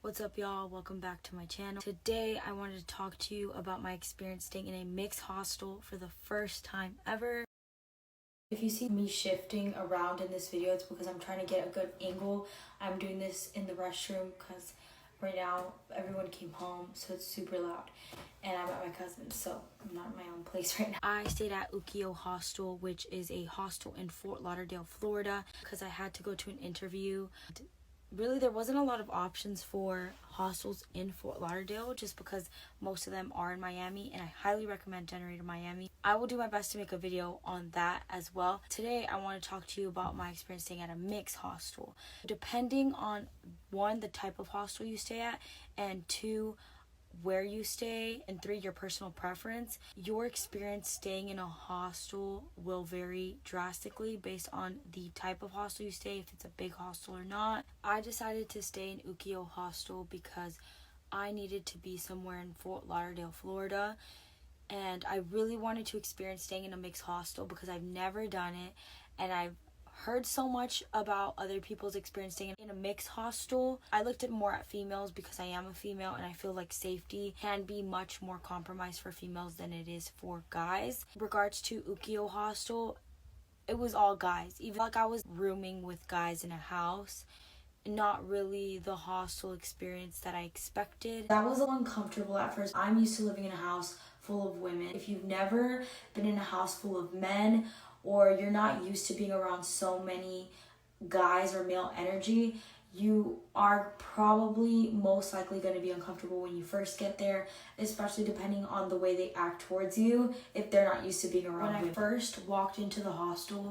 What's up, y'all? Welcome back to my channel. Today I wanted to talk to you about my experience staying in a mixed hostel for the first time ever. If you see me shifting around in this video, it's because I'm trying to get a good angle. I'm doing this in the restroom because right now everyone came home, so it's super loud, and I'm at my cousin's, so I'm not in my own place right now. I stayed at Ukiyo Hostel, which is a hostel in Fort Lauderdale, Florida, because I had to go to an interview. Really, there wasn't a lot of options for hostels in Fort Lauderdale just because most of them are in Miami, and I highly recommend Generator Miami. I will do my best to make a video on that as well. Today, I want to talk to you about my experience staying at a mixed hostel. Depending on, one, the type of hostel you stay at, and two, where you stay, and three, your personal preference, your experience staying in a hostel will vary drastically based on the type of hostel you stay, if it's a big hostel or not. I decided to stay in Ukiyo Hostel because I needed to be somewhere in Fort Lauderdale, Florida, and I really wanted to experience staying in a mixed hostel because I've never done it, and I've heard so much about other people's experience staying in a mixed hostel. I looked at more at females because I am a female, and I feel like safety can be much more compromised for females than it is for guys. In regards to Ukiyo Hostel, it was all guys. Even like I was rooming with guys in a house, not really the hostel experience that I expected. That was a little uncomfortable at first. I'm used to living in a house full of women. If you've never been in a house full of men, or you're not used to being around so many guys or male energy, you are probably most likely going to be uncomfortable when you first get there, especially depending on the way they act towards you if they're not used to being around women. When I first walked into the hostel,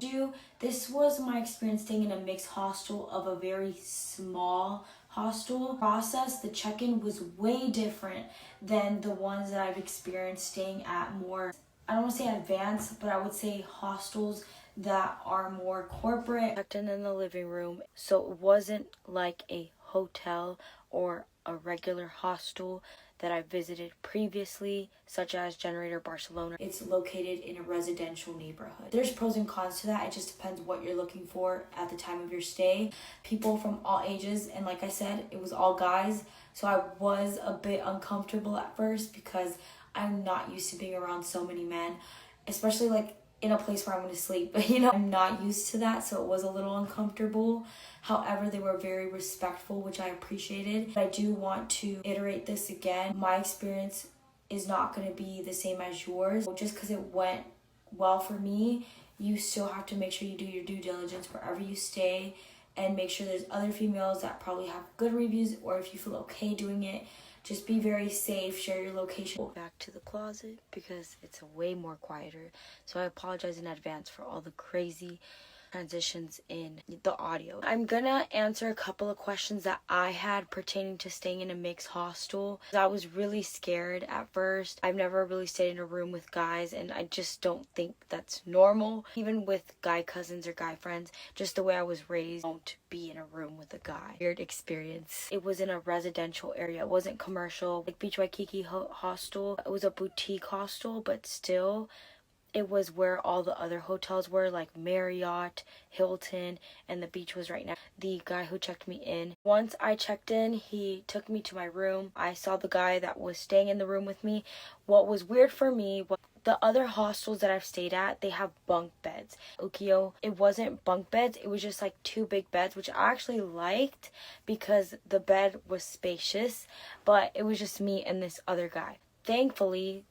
this was my experience staying in a mixed hostel of a very small hostel. Process, the check-in was way different than the ones that I've experienced staying at more, I don't want to say advanced, but I would say hostels that are more corporate. Checked in the living room, so it wasn't like a hotel or a regular hostel that I visited previously, such as Generator Barcelona. It's located in a residential neighborhood. There's pros and cons to that. It just depends what you're looking for at the time of your stay. People from all ages, and like I said, it was all guys, so I was a bit uncomfortable at first because I'm not used to being around so many men, especially like in a place where I'm going to sleep. But I'm not used to that, so it was a little uncomfortable. However, they were very respectful, which I appreciated. I do want to iterate this again. My experience is not going to be the same as yours. Just because it went well for me, you still have to make sure you do your due diligence wherever you stay, and make sure there's other females that probably have good reviews, or if you feel okay doing it, just be very safe, share your location. Back to the closet because it's way more quieter. So I apologize in advance for all the crazy transitions in the audio. I'm gonna answer a couple of questions that I had pertaining to staying in a mixed hostel. I was really scared at first. I've never really stayed in a room with guys, and I just don't think that's normal. Even with guy cousins or guy friends, just the way I was raised, don't be in a room with a guy. Weird experience. It was in a residential area. It wasn't commercial. Like Beach Waikiki Hostel, it was a boutique hostel, but still, it was where all the other hotels were, like Marriott, Hilton, and the beach was right now. The guy who checked me in, once I checked in, he took me to my room. I saw the guy that was staying in the room with me. What was weird for me was the other hostels that I've stayed at, they have bunk beds. Ukiyo, it wasn't bunk beds, it was just like two big beds, which I actually liked because the bed was spacious, but it was just me and this other guy. Thankfully,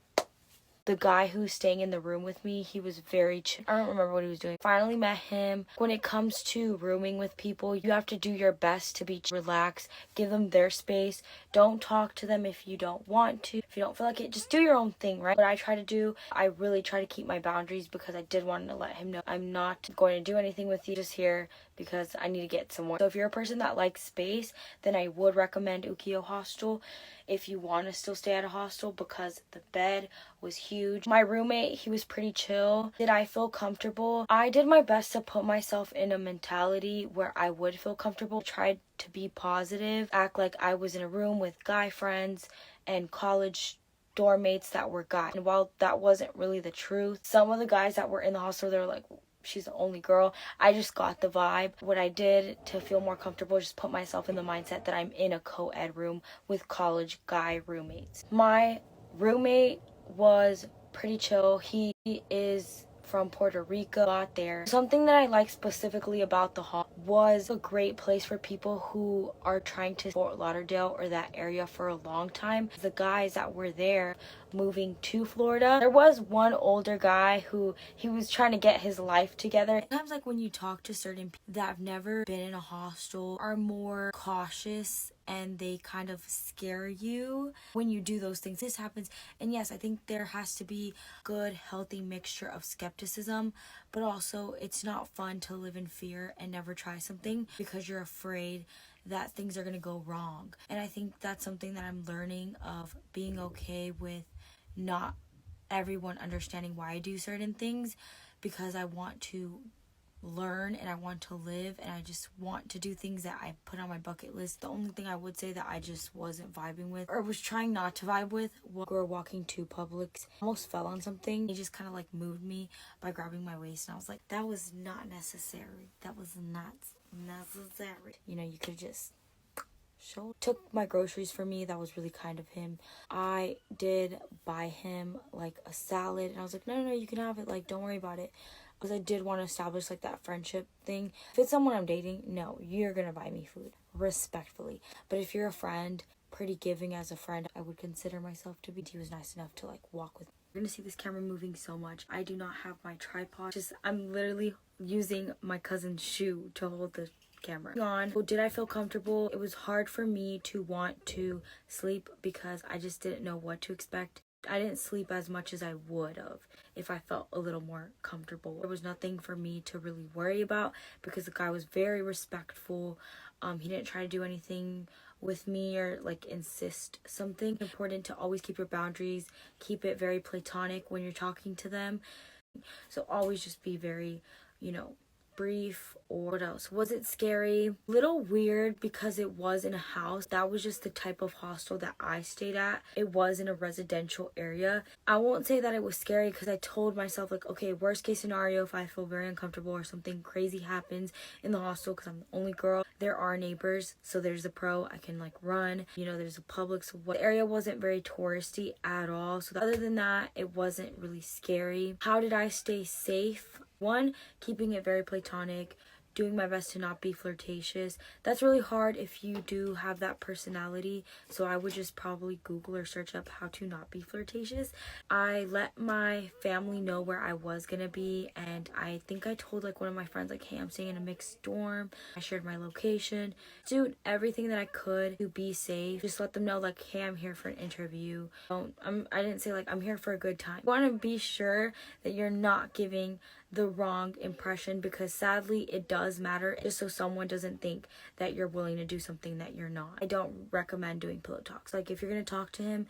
the guy who's staying in the room with me, he was very chill. I don't remember what he was doing. Finally met him. When it comes to rooming with people, you have to do your best to be relaxed, give them their space. Don't talk to them if you don't want to. If you don't feel like it, just do your own thing, right? What I try to do, I really try to keep my boundaries because I did want to let him know I'm not going to do anything with you, just here because I need to get somewhere. So if you're a person that likes space, then I would recommend Ukiyo Hostel if you want to still stay at a hostel because the bed was huge. My roommate, he was pretty chill. Did I feel comfortable? I did my best to put myself in a mentality where I would feel comfortable. I tried to be positive, act like I was in a room with guy friends and college dorm mates that were guys. And while that wasn't really the truth, some of the guys that were in the hostel, they were like she's the only girl. I just got the vibe. What I did to feel more comfortable, just put myself in the mindset that I'm in a co-ed room with college guy roommates. My roommate was pretty chill. He is from Puerto Rico. Got there. Something that I like specifically about the hall was a great place for people who are trying to Fort Lauderdale or that area for a long time. The guys that were there moving to Florida, there was one older guy who he was trying to get his life together. Sometimes like when you talk to certain people that have never been in a hostel are more cautious and they kind of scare you when you do those things. This happens, and yes, I think there has to be good healthy mixture of skepticism, but also it's not fun to live in fear and never try something because you're afraid that things are going to go wrong. And I think that's something that I'm learning, of being okay with not everyone understanding why I do certain things, because I want to learn and I want to live and I just want to do things that I put on my bucket list. The only thing I would say that I just wasn't vibing with, or was trying not to vibe with, we were walking to Publix. I almost fell on something. He just kind of like moved me by grabbing my waist, and I was like, that was not necessary. That was not necessary. You know, you could just took my groceries for me. That was really kind of him. I did buy him like a salad, and I was like, no, you can have it, like, don't worry about it, because I did want to establish like that friendship thing. If it's someone I'm dating, no, you're gonna buy me food respectfully. But if you're a friend, pretty giving as a friend, I would consider myself to be. He was nice enough to like walk with me. You're gonna see this camera moving so much. I do not have my tripod. I'm literally using my cousin's shoe to hold the camera on. Well, did I feel comfortable? It was hard for me to want to sleep because I just didn't know what to expect. I didn't sleep as much as I would have if I felt a little more comfortable. There was nothing for me to really worry about because the guy was very respectful. He didn't try to do anything with me or like insist something. It's important to always keep your boundaries, keep it very platonic when you're talking to them. So always just be very, brief. Or what else? Was it scary? Little weird because it was in a house. That was just the type of hostel that I stayed at. It was in a residential area. I won't say that it was scary because I told myself like, okay, worst case scenario, if I feel very uncomfortable or something crazy happens in the hostel because I'm the only girl, there are neighbors, so there's a pro. I can like run, there's a Publix. So the area wasn't very touristy at all, so other than that, it wasn't really scary. How did I stay safe? One, keeping it very platonic, doing my best to not be flirtatious. That's really hard if you do have that personality, so I would just probably Google or search up how to not be flirtatious. I let my family know where I was gonna be, and I think I told like one of my friends like, hey, I'm staying in a mixed dorm. I shared my location, dude, everything that I could to be safe. Just let them know like, hey, I'm here for an interview. I didn't say like I'm here for a good time. You want to be sure that you're not giving the wrong impression, because sadly it does matter, just so someone doesn't think that you're willing to do something that you're not. I don't recommend doing pillow talks. Like if you're going to talk to him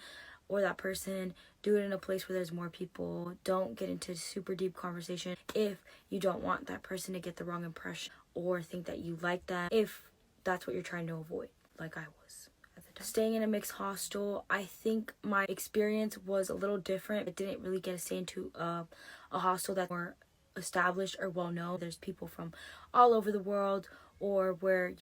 or that person, do it in a place where there's more people. Don't get into super deep conversation if you don't want that person to get the wrong impression or think that you like them, if that's what you're trying to avoid, like I was. Staying in a mixed hostel, I think my experience was a little different. I didn't really get to stay into a hostel that were established or well known. There's people from all over the world, or where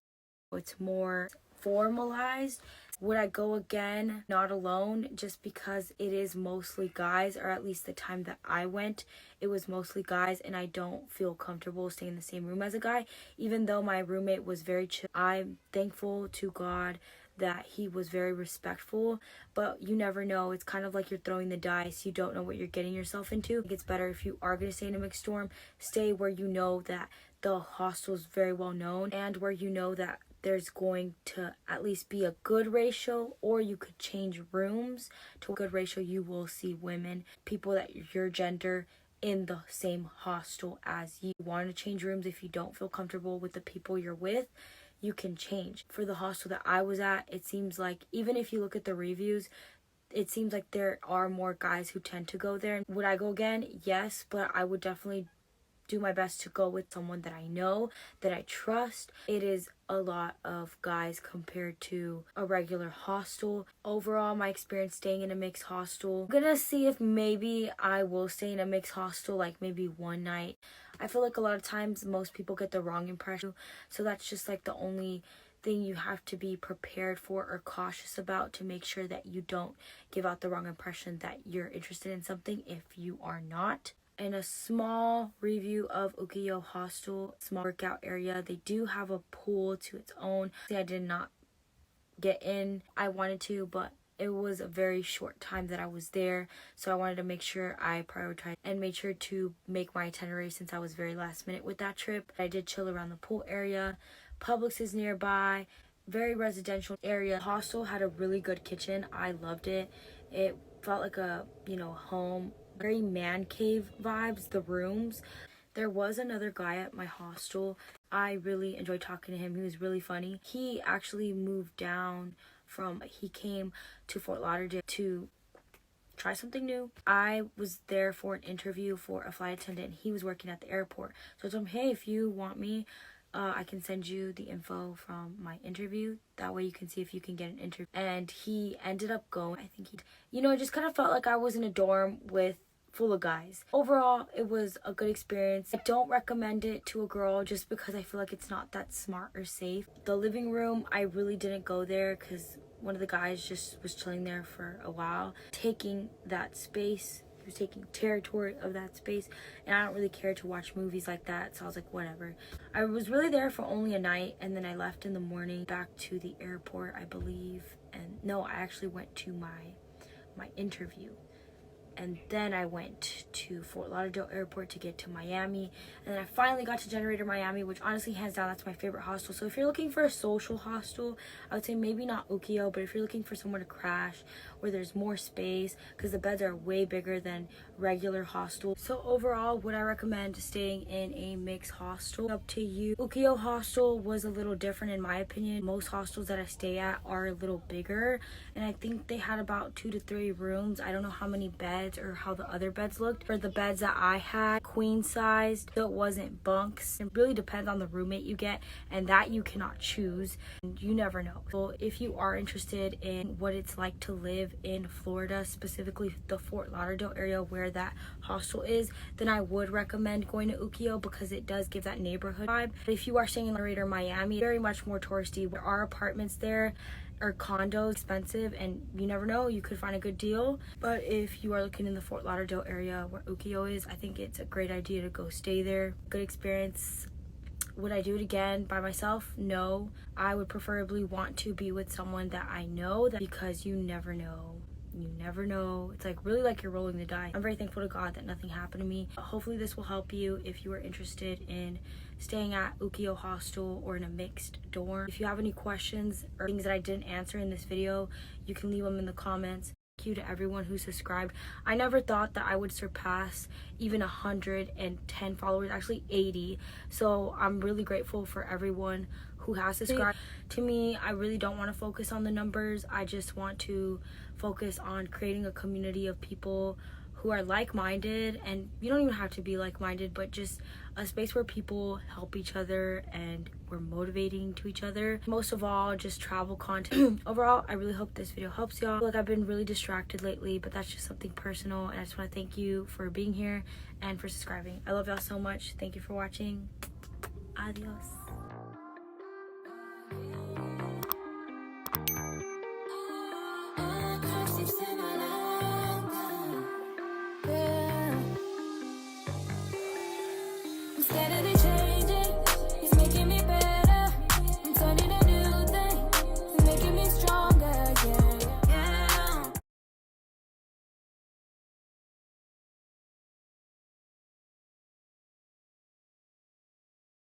it's more formalized. Would I go again? Not alone, just because it is mostly guys, or at least the time that I went, it was mostly guys, and I don't feel comfortable staying in the same room as a guy, even though my roommate was very chill. I'm thankful to God that he was very respectful, but you never know. It's kind of like you're throwing the dice. You don't know what you're getting yourself into. It's better if you are going to stay in a mixed dorm, stay where you know that the hostel is very well known, and where you know that there's going to at least be a good ratio, or you could change rooms to a good ratio. You will see women, people that your gender, in the same hostel as you. Want to change rooms if you don't feel comfortable with the people you're with, you can change. For the hostel that I was at, it seems like, even if you look at the reviews, it seems like there are more guys who tend to go there. Would I go again? Yes, but I would definitely do my best to go with someone that I know, that I trust. It is a lot of guys compared to a regular hostel. Overall, my experience staying in a mixed hostel, I'm gonna see if maybe I will stay in a mixed hostel like maybe one night. I feel like a lot of times most people get the wrong impression, so that's just like the only thing you have to be prepared for or cautious about, to make sure that you don't give out the wrong impression that you're interested in something if you are not. And a small review of Ukiyo Hostel, small workout area. They do have a pool to its own. I did not get in. I wanted to, but it was a very short time that I was there, so I wanted to make sure I prioritized and made sure to make my itinerary since I was very last minute with that trip. I did chill around the pool area. Publix is nearby, very residential area. The hostel had a really good kitchen. I loved it. It felt like a, home. Very man cave vibes, the rooms. There was another guy at my hostel. I really enjoyed talking to him. He was really funny. He actually moved down he came to Fort Lauderdale to try something new. I was there for an interview for a flight attendant. He was working at the airport. So I told him, hey, if you want me, I can send you the info from my interview. That way you can see if you can get an interview. And he ended up going. I think it just kind of felt like I was in a dorm full of guys. Overall, it was a good experience. I don't recommend it to a girl just because I feel like it's not that smart or safe. The living room, I really didn't go there because one of the guys just was chilling there for a while, taking that space. He was taking territory of that space, and I don't really care to watch movies like that, so I was like, whatever. I was really there for only a night, and then I left in the morning back to the airport, I believe. And no, I actually went to my interview. And then I went to Fort Lauderdale Airport to get to Miami. And then I finally got to Generator Miami, which honestly, hands down, that's my favorite hostel. So if you're looking for a social hostel, I would say maybe not Ukiyo, but if you're looking for somewhere to crash where there's more space, because the beds are way bigger than regular hostels. So overall, would I recommend staying in a mixed hostel? Up to you. Ukiyo Hostel was a little different in my opinion. Most hostels that I stay at are a little bigger, and I think they had about 2 to 3 rooms. I don't know how many beds or how the other beds looked. For the beds that I had, queen sized, so it wasn't bunks. It really depends on the roommate you get, and that you cannot choose. You never know. So if you are interested in what it's like to live in Florida, specifically the Fort Lauderdale area where that hostel is, then I would recommend going to Ukiyo because it does give that neighborhood vibe. But if you are staying in Lauderdale, Miami, very much more touristy. There are apartments there or condos, expensive, and you never know, you could find a good deal. But if you are looking in the Fort Lauderdale area where Ukiyo is, I think it's a great idea to go stay there. Good experience. Would I do it again by myself? No. I would preferably want to be with someone that I know, because you never know. You never know. It's like really like you're rolling the dice. I'm very thankful to God that nothing happened to me. Hopefully this will help you if you are interested in staying at Ukiyo Hostel or in a mixed dorm. If you have any questions or things that I didn't answer in this video, you can leave them in the comments. Thank you to everyone who subscribed. I never thought that I would surpass even 110 followers, actually 80. So I'm really grateful for everyone who has subscribed. To me, I really don't want to focus on the numbers. I just want to focus on creating a community of people who are like-minded, and you don't even have to be like-minded, but just a space where people help each other and we're motivating to each other. Most of all, just travel content. Overall, I really hope this video helps y'all. I feel like I've been really distracted lately, but that's just something personal, and I just want to thank you for being here and for subscribing. I love y'all so much. Thank you for watching. Adios.